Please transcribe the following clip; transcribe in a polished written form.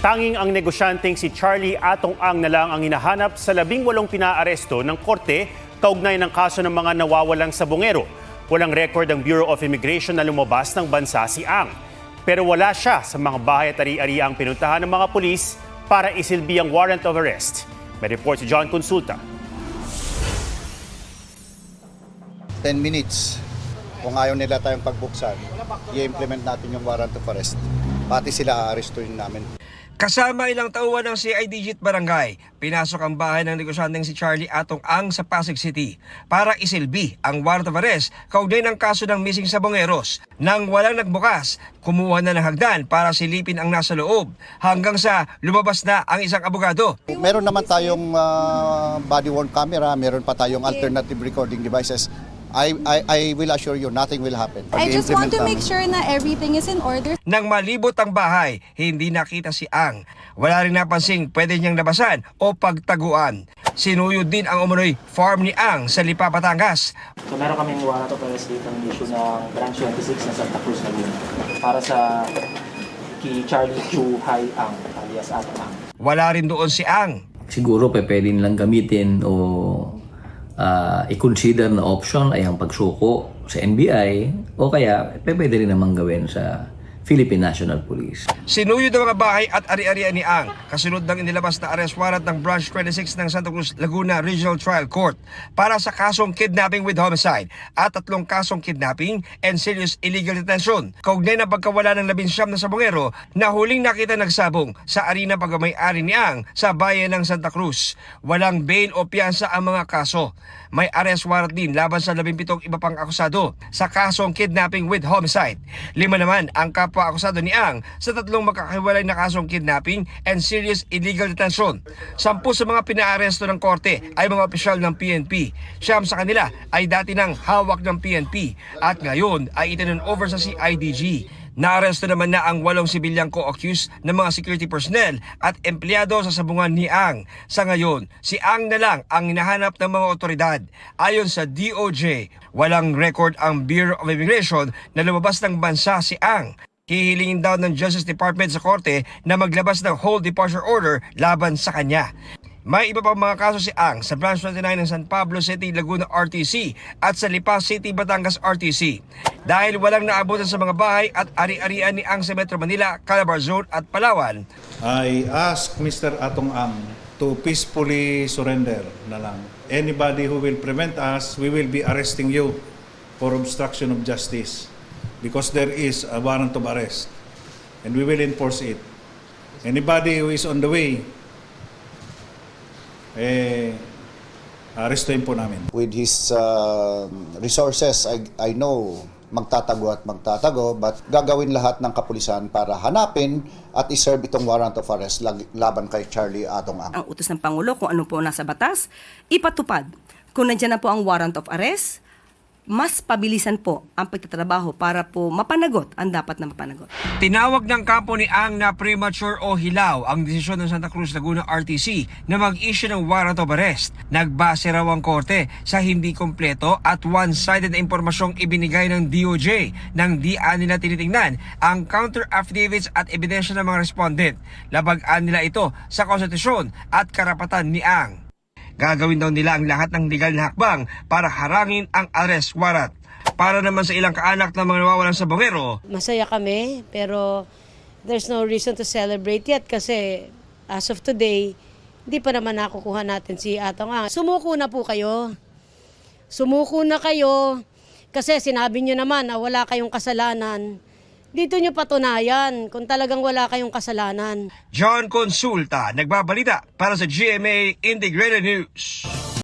Tanging ang negosyanteng si Charlie Atong Ang na lang ang hinahanap sa 18 pinaaresto ng korte kaugnay ng kaso ng mga nawawalang sabongero. Walang record ang Bureau of Immigration na lumabas ng bansa si Ang. Pero wala siya sa mga bahay at ari-ariang pinuntahan ng mga pulis para isilbi ang warrant of arrest. May report si John Consulta. 10 minutes. Kung ayaw nila tayong pagbuksan, i-implement natin yung warrant of arrest. Pati sila aarestuin namin. Kasama ilang tauhan ng CIDG at barangay, pinasok ang bahay ng negosyanteng si Charlie Atong Ang sa Pasig City para isilbi ang warrant of arrest kaugnay ng kaso ng missing sabongeros. Nang walang nagbukas, kumuha na ng hagdan para silipin ang nasa loob hanggang sa lumabas na ang isang abogado. Meron naman tayong body-worn camera, meron pa tayong alternative recording devices. I will assure you, nothing will happen. I just want to make sure na everything is in order. Nang malibot ang bahay, hindi nakita si Ang. Wala rin napansing pwede niyang nabasan o pagtaguan. Sinuyod din ang umunoy farm ni Ang sa Lipa, Batangas. So meron kaming warrant of arrest dito ng issue ng Branch 26 ng Santa Cruz, Laguna para sa kay Charlie Chu Hai Ang alias Atong Ang. Wala rin doon si Ang. Siguro pwede nilang gamitin o i-consider na option ay ang pagsuko sa NBI o kaya pwede rin namang gawin sa Philippine National Police. Sinuyod ang mga bahay at ari-arian ni Ang kasunod ng inilabas na arrest warrant ng Branch 26 ng Santa Cruz, Laguna Regional Trial Court para sa kasong kidnapping with homicide at 3 kasong kidnapping and serious illegal detention. Kaugnay na pagkawala ng 19 na sabongero na huling nakita nagsabong sa arena pagmamay-ari ni Ang sa bayan ng Santa Cruz. Walang bail o piyansa ang mga kaso. May arrest warrant din laban sa 17 iba pang akusado sa kasong kidnapping with homicide. 5 naman ang kapwa-akusado ni Ang sa 3 magkakahiwalay na kasong kidnapping and serious illegal detention. 10 sa mga pinaaresto ng korte ay mga opisyal ng PNP. 9 sa kanila ay dati nang hawak ng PNP at ngayon ay itinon over sa CIDG. Naaresto naman na ang 8 sibilyang co-accused ng mga security personnel at empleyado sa sabungan ni Ang. Sa ngayon, si Ang na lang ang hinahanap ng mga otoridad. Ayon sa DOJ, walang record ang Bureau of Immigration na lumabas ng bansa si Ang. Hihilingin daw ng Justice Department sa korte na maglabas ng hold departure order laban sa kanya. May iba pang mga kaso si Ang sa Branch 29 ng San Pablo City, Laguna RTC at sa Lipa City, Batangas RTC. Dahil walang naabutan sa mga bahay at ari-arian ni Ang sa Metro Manila, Calabar Zone at Palawan, I ask Mr. Atong Ang to peacefully surrender na lang. Anybody who will prevent us, we will be arresting you for obstruction of justice because there is a warrant of arrest and we will enforce it. Anybody who is on the way, arrestuin po namin. With his resources, I know magtatago at magtatago, but gagawin lahat ng kapulisan para hanapin at iserve itong warrant of arrest laban kay Charlie Atong Ang. Ang utos ng Pangulo kung ano po nasa batas, ipatupad. Kung nandiyan na po ang warrant of arrest, mas pabilisan po ang pagtatrabaho para po mapanagot ang dapat na mapanagot. tinawag ng kampo ni Ang na premature o hilaw ang desisyon ng Santa Cruz, Laguna RTC na mag-issue ng warrant of arrest. Nagbase raw ang korte sa hindi kompleto at one-sided na impormasyong ibinigay ng DOJ nang di nila tinitingnan ang counter affidavits at ebidensya ng mga respondent. Labag-an nila ito sa konstitusyon at karapatan ni Ang. Gagawin daw nila ang lahat ng legal na hakbang para harangin ang arrest warrant. Para naman sa ilang kaanak ng mga nawawalang sabongero, masaya kami pero there's no reason to celebrate yet kasi as of today, hindi pa naman nakukuha natin si Atong Ang. Sumuko na po kayo. Sumuko na kayo kasi sinabi nyo naman na wala kayong kasalanan. Dito nyo patunayan kung talagang wala kayong kasalanan. John Consulta, nagbabalita para sa GMA Integrated News.